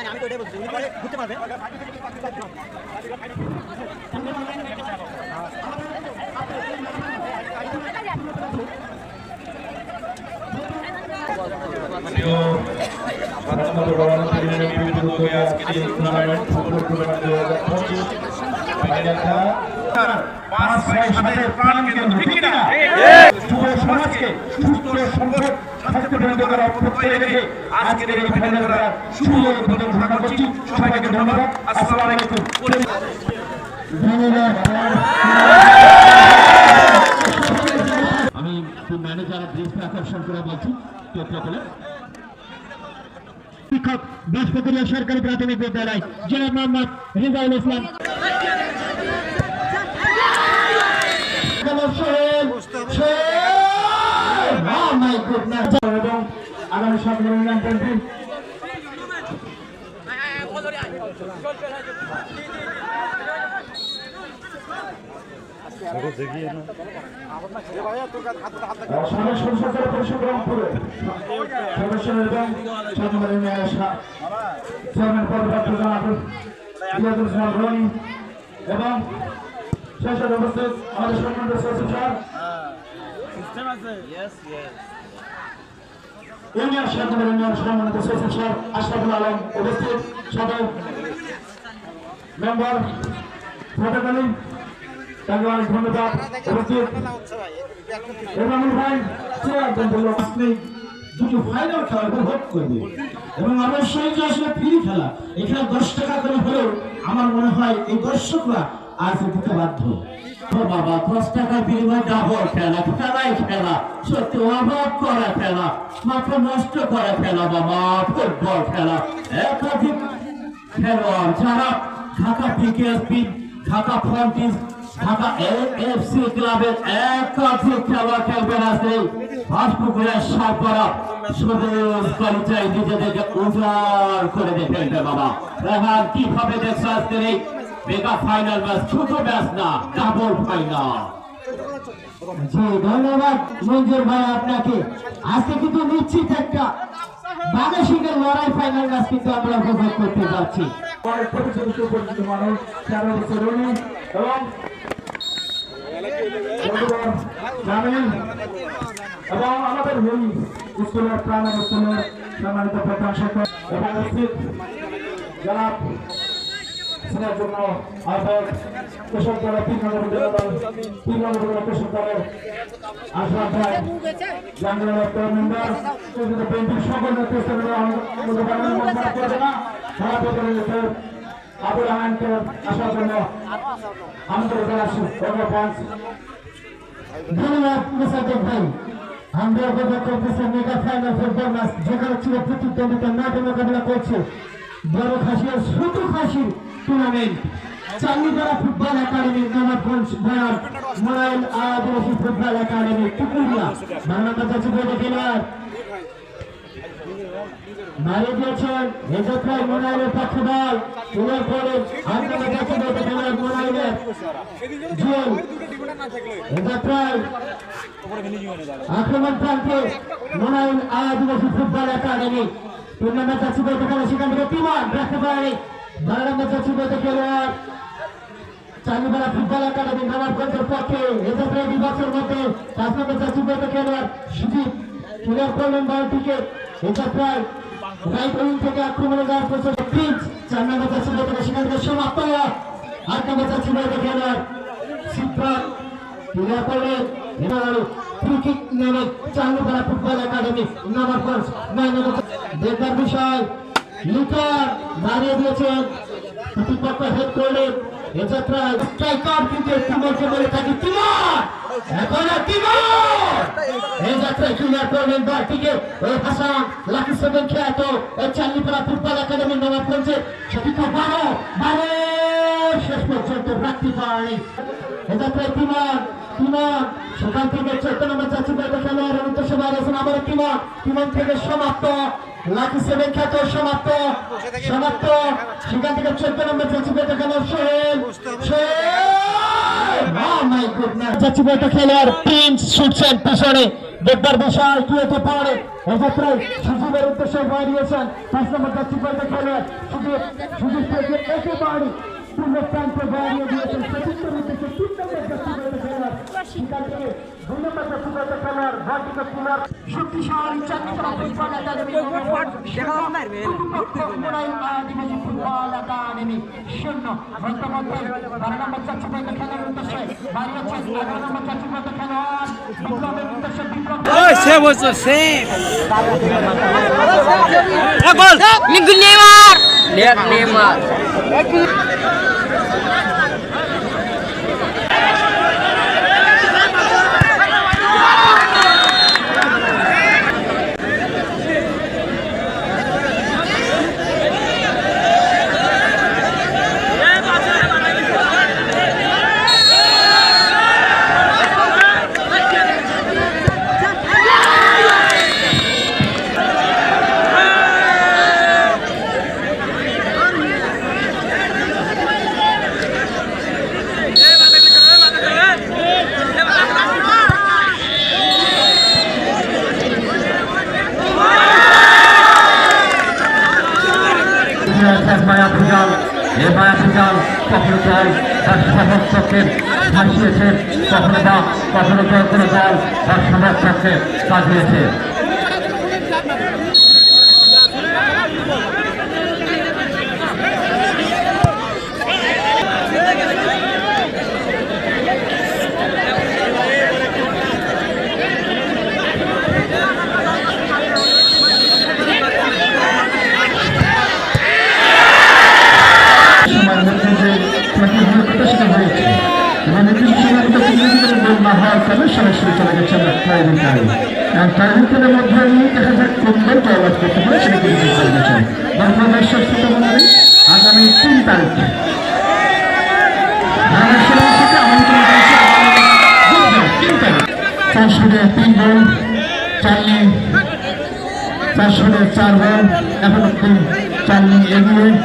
আমি তো এটাই বলছি উনি পরে ঘুরতে পারবে সমাজকে সুস্থ সম্পদ আজকের এই ফাইনালটা শুরু ঘোষণা করছি। সবাইকে ধন্যবাদ। আসসালামু আলাইকুম। আমি ম্যানেজার দৃষ্টি আকর্ষণ করে বলছি শিক্ষক বাসপকরিয়া সরকারি প্রাথমিক বিদ্যালয় জেলা মোহাম্মদ রিজাউল ইসলাম এবং আগামী সম্মেলন এবং শেষে উপস্থিত আমাদের সম্মানিত ইউনিয়ন সরকারের ইউনিয়ন সম্মানিত সচিব স্যার আশরাফুল আলম উপস্থিত সাথে মেম্বার ফতেহ আলী তাকে অনেক ধন্যবাদ উপস্থিত এমামুল ভাই আপনি দুটো ফাইনাল খেলা উপভোগ করবে এবং অবশ্যই যে আসলে ফ্রি খেলা এখানে 10 টাকা করে হলেও আমার মনে হয় এই দর্শকরা আজ দিতে বাধ্য। বাবা 10 টাকার বিনিময়ে ডাবল খেলা খেলাই খেলা সত্যি অভাব করা খেলা মাথা নষ্ট করা খেলা বাবা ফুটবল খেলা একাধিক খেলোয়াড় যারা ঢাকা পিকেএসপি ঢাকা ফ্রন্টিস ঢাকা এএফসি ক্লাবের একাধিক খেলা খেলবেন আজকে বাসপুকুরের সাপড়া সবুজ পরিচয় নিজেদেরকে উজাড় করে দেখে বাবা রেহান কিভাবে দেখছো আজকের এই মেগা ফাইনাল ম্যাচ ছোট ম্যাচ না ডাবল ফাইনাল। জি ধন্যবাদ মঞ্জুর ভাই আপনাকে। আজকে কিন্তু নিশ্চিত একটা বাংলাদেশের লড়াই ফাইনাল ম্যাচ কিন্তু আমরা উপভোগ করতে যাচ্ছি। পরিচিত মানুষ 13 বছর এবং এবং আমাদের স্কুলের প্রাইমারি স্কুলের সম্মানিত প্রধান শিক্ষক এবং উপস্থিত জনাব সেনার জন্য আহ্বায়ক কৃষক দলের 3 নম্বর কৃষক দলের আশরাফ ভাই জাহাঙ্গীর মেম্বার বিএনপির সকল নেতৃত্বের আবুল রহমানকে আসার জন্য আমাদের ধন্যবাদ মুসাদ্দেক ভাই। আমরা উপভোগ করতেছি মেগা ফাইনাল ফুটবল ম্যাচ যেখানে ছিল প্রতিদ্বন্দ্বিতা মাঠে মোকাবিলা করছে বড় খাসির ছোট খাসির টুর্নামেন্ট চান্দিপাড়া ফুটবল একাডেমি নবাবগঞ্জ বয়ান মোরাইল আদিবাসী ফুটবল একাডেমি টুকুরিয়া বাংলাদেশ যাচ্ছে বলে খেলোয়াড় মারি দিয়েছেন এজত্রাই মোরাইলের পক্ষে বল তোলার পরে আন্দোলন যাচ্ছে বলে খেলোয়াড় মোরাইলের জুয়েল এজত্রাই আক্রমণ প্রান্তে মোরাইল আদিবাসী ফুটবল একাডেমি টুর্নামেন্ট যাচ্ছে বলতে খেলা সেখান থেকে তিমান রাখতে পারে বাংলাদেশ যাচ্ছে বলতে খেলোয়াড় চান্দিপাড়া ফুটবল একাডেমি নবাবগঞ্জের পক্ষে এজত্রাই বিভাগের মধ্যে 5 নম্বর যাচ্ছে বলতে খেলোয়াড় সুজিত ক্লিয়ার করলেন বলটিকে এজত্রাই রাইট উইং থেকে আক্রমণে যাওয়ার প্রচেষ্টা প্রিন্স 4 নম্বর যাচ্ছে বলতে সেখান থেকে সমাপ্ত 8 নম্বর যাচ্ছে বলতে খেলোয়াড় সিদ্ধার্থ ক্লিয়ার করলেন ফ্রি কিক নেবে চান্দিপাড়া ফুটবল একাডেমি নবাবগঞ্জ 9 নম্বর দেখার বিষয় লিটার দাঁড়িয়ে দিয়েছেন প্রতিপক্ষ হেড করলেন এজত্রাই স্ট্রাইকার কিন্তু তিমরকে বলে থাকি তিমর এখন তিমর এজত্রাই ক্লিয়ার করলেন বলটিকে ওই হাসান লাকি 7 খ্যাত এই চান্দিপাড়া ফুটবল একাডেমি নবাবগঞ্জে সঠিক 12 শেষ পর্যন্ত রাখতে পারেনি এজত্রাই তিমর সেখান থেকে 14 নম্বর যাচ্ছে বলতে খেলোয়াড় অনিত সবার আছেন আবার তিমর থেকে সমাপ্ত লাকি 7 খ্যাত সমাপ্ত সেখান থেকে 14 নম্বর যাচ্ছে বলতে খেলোয়াড় সোহেল ও মাই গুডনেস যাচ্ছে বলতে খেলোয়াড় প্রিন্স ছুটছেন পিছনে দেখবার বিষয় কি হতে পারে। এক্ষেত্রে সুযোগের উদ্দেশ্যে বাড়িয়েছেন 5 নম্বর যাত্রী বলতে খেলোয়াড় সুযোগ থেকে একেবারে পূর্ণ প্রান্তে বাড়িয়ে দিয়েছেন সতীর্থের উদ্দেশ্যে 3 নম্বর যাত্রী বলতে খেলোয়াড় সেখান থেকে 2 নম্বর যাত্রী বলতে খেলোয়াড় ভার্টিকাল পুলার শক্তিশালী চট্টগ্রাম ফুটবল একাডেমি আদিবাসী ফুটবল একাডেমি 0 বর্তমানে 12 নম্বর যাত্রী বলতে খেলোয়াড়ের উদ্দেশ্যে বাড়িয়েছেন 11 নম্বর যাত্রী বলতে খেলোয়াড় বিপ্লবের উদ্দেশ্যে বিপ্লব Neymar. মায়াপুজাল এ মায়াপুজাল কখনো দল তার সমর্থককে ভাসিয়েছে কখনো বা কখনো জয় করে দল তার সমর্থককে বাজিয়েছে। সরাসরি চলে গেছে টার্গেটের মধ্যে দেখা যাক কোন দল জয়লাভ করতে পারে সেটা কিন্তু চলে গেছে। বাংলাদেশের ছোটবেলায় আগামী 3 তারিখে আমন্ত্রণ করেছে 3 গোল 4 গোল এখন অব্দি 4 এগিয়ে আমাদের